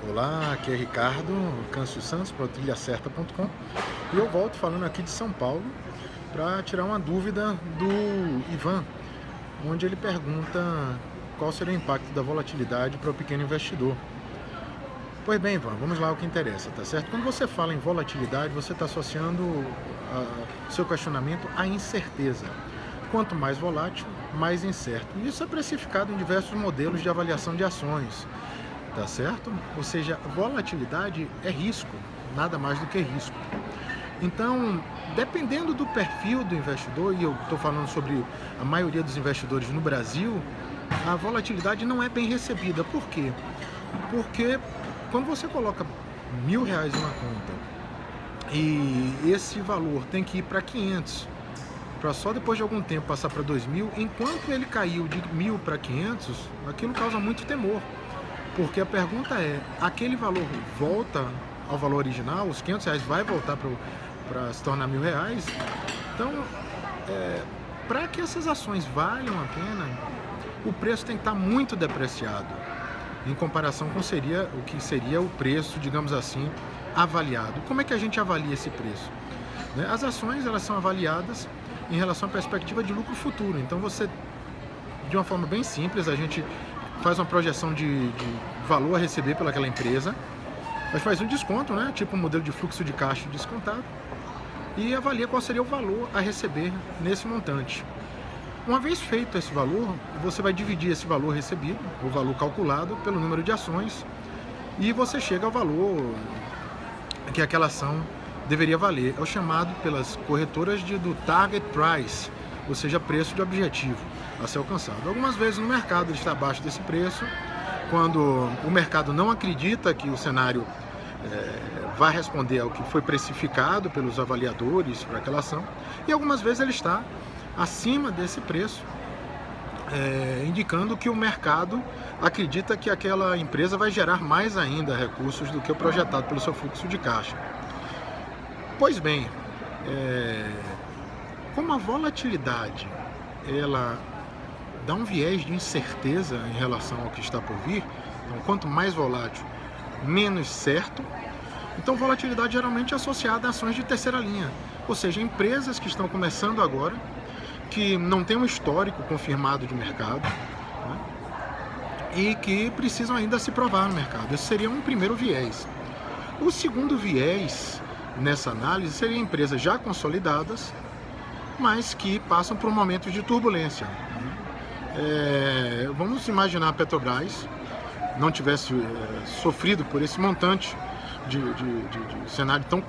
Olá, aqui é Ricardo Câncio Santos, para o trilhacerta.com, e eu volto falando aqui de São Paulo para tirar uma dúvida do Ivan, onde ele pergunta qual seria o impacto da volatilidade para o pequeno investidor. Pois bem, Ivan, vamos lá ao que interessa, tá certo? Quando você fala em volatilidade, você está associando seu questionamento à incerteza. Quanto mais volátil, mais incerto. Isso é precificado em diversos modelos de avaliação de ações. Tá certo? Ou seja, volatilidade é risco, nada mais do que risco. Então, dependendo do perfil do investidor, e eu estou falando sobre a maioria dos investidores no Brasil, a volatilidade não é bem recebida. Por quê? Porque quando você coloca R$ 1.000 em uma conta e esse valor tem que ir para 500, para só depois de algum tempo passar para 2.000, enquanto ele caiu de 1.000 para 500, aquilo causa muito temor. Porque a pergunta é, aquele valor volta ao valor original, os R$ 500 vai voltar para se tornar R$ 1.000? Então, para que essas ações valham a pena, o preço tem que estar muito depreciado, em comparação com o que seria o preço, digamos assim, avaliado. Como é que a gente avalia esse preço? As ações, elas são avaliadas em relação à perspectiva de lucro futuro. Então, de uma forma bem simples, a gente faz uma projeção de valor a receber pelaquela empresa, mas faz um desconto, né? Tipo um modelo de fluxo de caixa descontado, e avalia qual seria o valor a receber nesse montante. Uma vez feito esse valor, você vai dividir esse valor recebido, o valor calculado, pelo número de ações, e você chega ao valor que aquela ação deveria valer. É o chamado pelas corretoras do target price, ou seja, preço de objetivo a ser alcançado. Algumas vezes no mercado ele está abaixo desse preço, quando o mercado não acredita que o cenário vai responder ao que foi precificado pelos avaliadores para aquela ação, e algumas vezes ele está acima desse preço, indicando que o mercado acredita que aquela empresa vai gerar mais ainda recursos do que o projetado pelo seu fluxo de caixa. Pois bem, como a volatilidade ela dá um viés de incerteza em relação ao que está por vir, então quanto mais volátil, menos certo. Então volatilidade geralmente é associada a ações de terceira linha, ou seja, empresas que estão começando agora, que não têm um histórico confirmado de mercado, né, e que precisam ainda se provar no mercado. Esse seria um primeiro viés. O segundo viés nessa análise seria empresas já consolidadas, mas que passam por um momento de turbulência. Vamos imaginar a Petrobras não tivesse sofrido por esse montante de cenário tão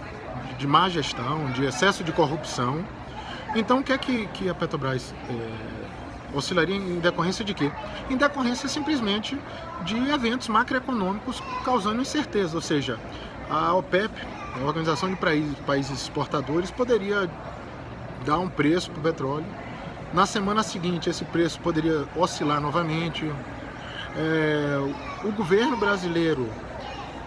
de má gestão, de excesso de corrupção. Então, o que é que a Petrobras oscilaria em decorrência de quê? Em decorrência simplesmente de eventos macroeconômicos causando incerteza, ou seja, a OPEP, a Organização de Países Exportadores, poderia dar um preço para o petróleo. Na semana seguinte, esse preço poderia oscilar novamente. O governo brasileiro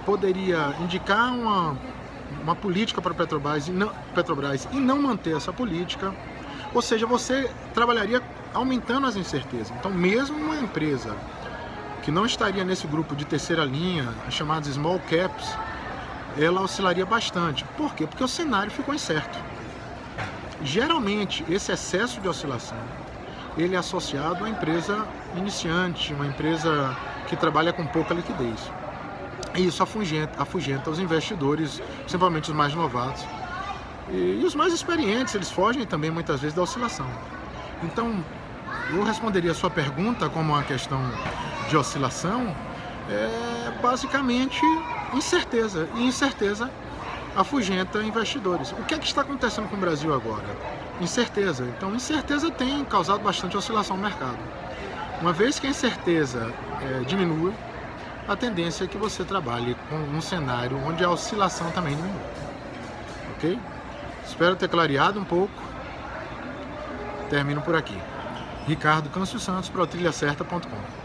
poderia indicar uma política para a Petrobras e não manter essa política. Ou seja, você trabalharia aumentando as incertezas. Então, mesmo uma empresa que não estaria nesse grupo de terceira linha, chamadas small caps, ela oscilaria bastante. Por quê? Porque o cenário ficou incerto. Geralmente, esse excesso de oscilação, ele é associado à empresa iniciante, uma empresa que trabalha com pouca liquidez. E isso afugenta os investidores, principalmente os mais novatos. E os mais experientes, eles fogem também muitas vezes da oscilação. Então, eu responderia a sua pergunta como uma questão de oscilação, basicamente incerteza. E incerteza afugenta investidores. O que é que está acontecendo com o Brasil agora? Incerteza. Então, incerteza tem causado bastante oscilação no mercado. Uma vez que a incerteza diminua, a tendência é que você trabalhe com um cenário onde a oscilação também diminui. Ok? Espero ter clareado um pouco. Termino por aqui. Ricardo Câncio Santos, para o trilhacerta.com.